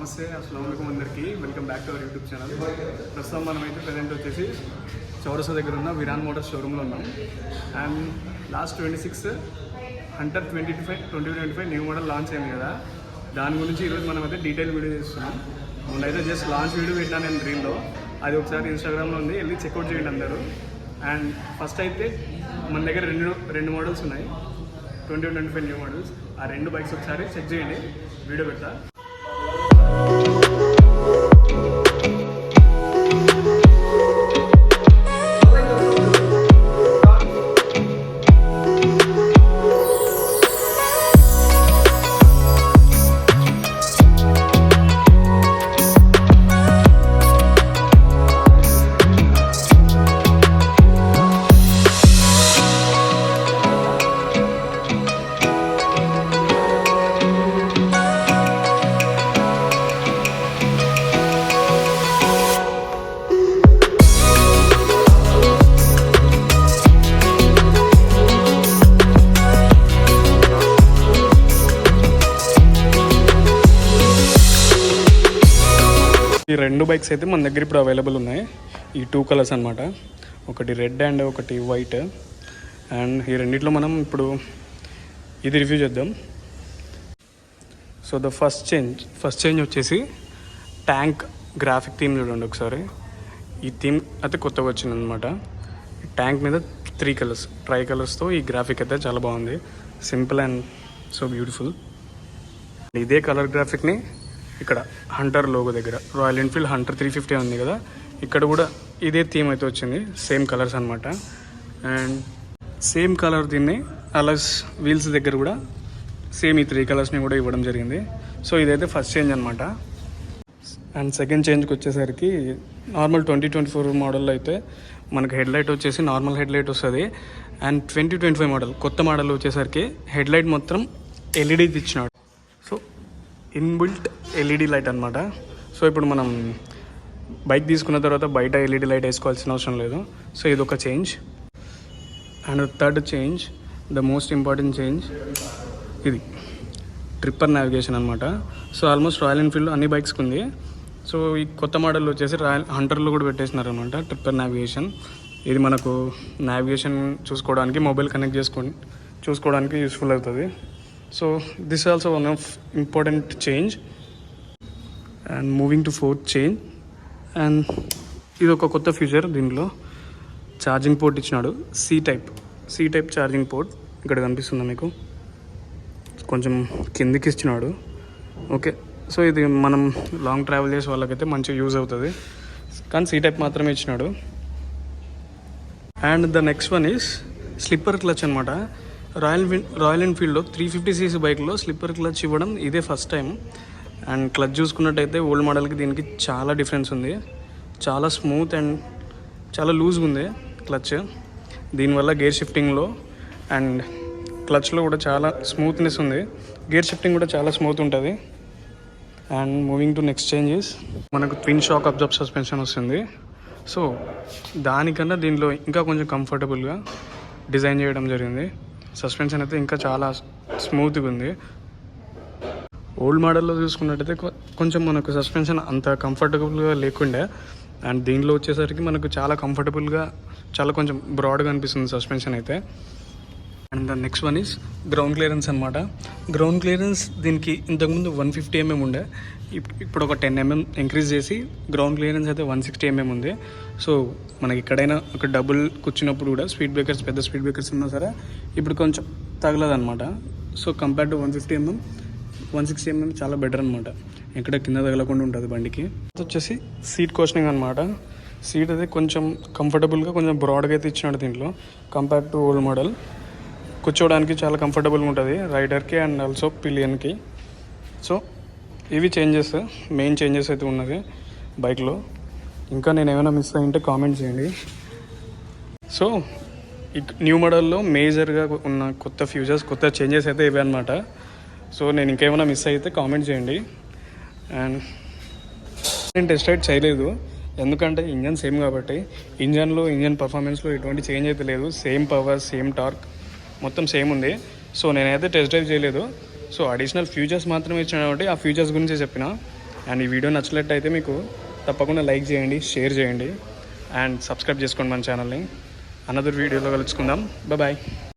నమస్తే, అస్సలాముఅలైకుం అందరికీ. Welcome back to our YouTube channel. ప్రస్తుతం మనమైతే ప్రజెంట్ వచ్చేసి చౌరసా దగ్గర ఉన్న విరాన్ మోటార్స్ షోరూంలో ఉన్నాం. And last 26 Hunter 2025 new model launch అయింది కదా, దాని గురించి ఈరోజు మనం అయితే డీటెయిల్ వీడియో చేస్తున్నాం. ముందైతే జస్ట్ లాంచ్ వీడియో పెట్టాను నేను డ్రీమ్లో, అది ఒకసారి ఇన్స్టాగ్రామ్లో ఉంది, వెళ్ళి చెక్అవుట్ చేయండి అందరూ. అండ్ ఫస్ట్ అయితే మన దగ్గర రెండు మోడల్స్ ఉన్నాయి, 2025 న్యూ మోడల్స్. ఆ రెండు బైక్స్ ఒకసారి చెక్ చేయండి, వీడియో పెడతా. ఈ రెండు బైక్స్ అయితే మన దగ్గర ఇప్పుడు అవైలబుల్ ఉన్నాయి. ఈ 2 కలర్స్ అనమాట, ఒకటి రెడ్ అండ్ ఒకటి వైట్. అండ్ ఈ రెండిట్లో మనం ఇప్పుడు ఇది రివ్యూ చేద్దాం. సో ద ఫస్ట్ చేంజ్ వచ్చేసి ట్యాంక్ గ్రాఫిక్ థీమ్ చూడండి ఒకసారి. ఈ థీమ్ అయితే కొత్తగా వచ్చిందనమాట. ట్యాంక్ మీద 3 కలర్స్ ట్రై కలర్స్తో ఈ గ్రాఫిక్ అయితే చాలా బాగుంది, సింపుల్ అండ్ సో బ్యూటిఫుల్. ఇదే కలర్ గ్రాఫిక్ని ఇక్కడ హంటర్ లోగో దగ్గర రాయల్ ఎన్ఫీల్డ్ హంటర్ 350 ఉంది కదా, ఇక్కడ కూడా ఇదే థీమ్ అయితే వచ్చింది, సేమ్ కలర్స్ అనమాట. అండ్ సేమ్ కలర్ దీన్ని అలస్ వీల్స్ దగ్గర కూడా సేమ్ ఈ 3 కలర్స్ని కూడా ఇవ్వడం జరిగింది. సో ఇదైతే ఫస్ట్ చేంజ్ అనమాట. అండ్ సెకండ్ చేంజ్కి వచ్చేసరికి నార్మల్ 2024 మోడల్లో అయితే మనకు హెడ్ లైట్ వచ్చేసి నార్మల్ హెడ్ లైట్ వస్తుంది. అండ్ 2025 మోడల్ కొత్త మోడల్ వచ్చేసరికి హెడ్ లైట్ మొత్తం ఎల్ఈడి ఇచ్చినాడు. సో ఇన్బిల్ట్ ఎల్ఈడి లైట్ అనమాట. సో ఇప్పుడు మనం బైక్ తీసుకున్న తర్వాత బయట ఎల్ఈడి లైట్ వేసుకోవాల్సిన అవసరం లేదు. సో ఇది ఒక change. And third change, the most important change, ఇది ట్రిప్పర్ నావిగేషన్ అనమాట. సో ఆల్మోస్ట్ రాయల్ ఎన్ఫీల్డ్ అన్ని బైక్స్కి ఉంది. సో ఈ కొత్త మోడల్ వచ్చేసి రాయల్ హంటర్లో కూడా పెట్టేసినారు అనమాట ట్రిప్పర్ నావిగేషన్. ఇది మనకు నావిగేషన్ చూసుకోవడానికి, మొబైల్ కనెక్ట్ చూసుకోవడానికి యూస్ఫుల్ అవుతుంది. So this also one of important change. And moving to fourth change, and ఇది ఒక కొత్త ఫీచర్. దీంట్లో ఛార్జింగ్ పోర్ట్ ఇచ్చినాడు, సి టైప్ ఛార్జింగ్ పోర్ట్. ఇక్కడ కనిపిస్తుందా మీకు, కొంచెం కిందికి ఇచ్చినాడు. ఓకే, సో ఇది మనం లాంగ్ ట్రావెల్ చేసే వాళ్ళకైతే మంచిగా యూజ్ అవుతుంది, కానీ సి టైప్ మాత్రమే ఇచ్చినాడు. And the next one is slipper clutch అనమాట. రాయల్ ఎన్ఫీల్డ్లో 350cc బైక్లో స్లిప్పర్ క్లచ్ ఇవ్వడం ఇదే ఫస్ట్ టైం. అండ్ క్లచ్ చూసుకున్నట్టయితే ఓల్డ్ మోడల్కి దీనికి చాలా డిఫరెన్స్ ఉంది, చాలా స్మూత్ అండ్ చాలా లూజ్గా ఉంది క్లచ్. దీనివల్ల గేర్ షిఫ్టింగ్లో అండ్ క్లచ్లో కూడా చాలా స్మూత్నెస్ ఉంది, గేర్ షిఫ్టింగ్ కూడా చాలా స్మూత్ ఉంటుంది. And moving to next changes, మనకు ట్విన్ షాక్ అబ్జర్బ్ సస్పెన్షన్ వస్తుంది. సో దానికన్నా దీనిలో ఇంకా కొంచెం కంఫర్టబుల్గా డిజైన్ చేయడం జరిగింది. సస్పెన్షన్ అయితే ఇంకా చాలా స్మూత్గా ఉంది. ఓల్డ్ మోడల్లో చూసుకున్నట్టయితే కొంచెం మనకు సస్పెన్షన్ అంత కంఫర్టబుల్గా లేకుండే, అండ్ దీనిలో వచ్చేసరికి మనకు చాలా కంఫర్టబుల్గా, చాలా కొంచెం బ్రాడ్గా అనిపిస్తుంది సస్పెన్షన్ అయితే. And the next one is ground clearance అనమాట. గ్రౌండ్ క్లియరెన్స్ దీనికి ఇంతకుముందు 150 mm ఉండే, ఇప్పుడు ఒక 10 mm ఇంక్రీజ్ చేసి గ్రౌండ్ క్లియరెన్స్ అయితే 160 mm ఉంది. సో మనకి ఎక్కడైనా ఒక డబుల్ కూర్చున్నప్పుడు కూడా పెద్ద స్పీడ్ బ్రేకర్స్ ఉన్నా సరే ఇప్పుడు కొంచెం తగలదనమాట. So compare to 150 mm 160 mm చాలా బెటర్ అనమాట, ఎక్కడ కింద తగలకుండా ఉంటుంది బండికి. వచ్చేసి సీట్ కోషనింగ్ అనమాట. సీట్ అయితే కొంచెం కంఫర్టబుల్గా, కొంచెం బ్రాడ్గా అయితే ఇచ్చినాడు దీంట్లో కంపేర్ టు ఓల్డ్ మోడల్. కూర్చోవడానికి చాలా కంఫర్టబుల్గా ఉంటుంది రైడర్కి అండ్ ఆల్సో పిలియన్కి. సో ఇవి చేంజెస్, మెయిన్ చేంజెస్ అయితే ఉన్నది బైక్లో. ఇంకా నేను ఏమైనా మిస్ అయ్యింటే కామెంట్ చేయండి. సో ఈ న్యూ మోడల్లో మేజర్గా ఉన్న కొత్త ఫ్యూచర్స్, కొత్త చేంజెస్ అయితే ఇవే అనమాట. సో నేను ఇంకేమైనా మిస్ అయితే కామెంట్ చేయండి. అండ్ నేను టెస్ట్ రైడ్ చేయలేదు, ఎందుకంటే ఇంజన్ సేమ్ కాబట్టి. ఇంజన్ పర్ఫార్మెన్స్లో ఎటువంటి చేంజ్ అయితే లేదు, సేమ్ పవర్, సేమ్ టార్క్ మొత్తం సేమ్ ఉంది. సో నేనైతే టెస్ట్ డ్రైవ్ చేయలేదు. సో అడిషనల్ ఫ్యూచర్స్ మాత్రమే ఇచ్చిన కాబట్టి ఆ ఫ్యూచర్స్ గురించి చెప్పిన. అండ్ ఈ వీడియో నచ్చినట్టయితే మీకు తప్పకుండా లైక్ చేయండి, షేర్ చేయండి అండ్ సబ్స్క్రైబ్ చేసుకోండి మన ఛానల్ని. అనదర్ వీడియోలో కలుసుకుందాం. బాయ్.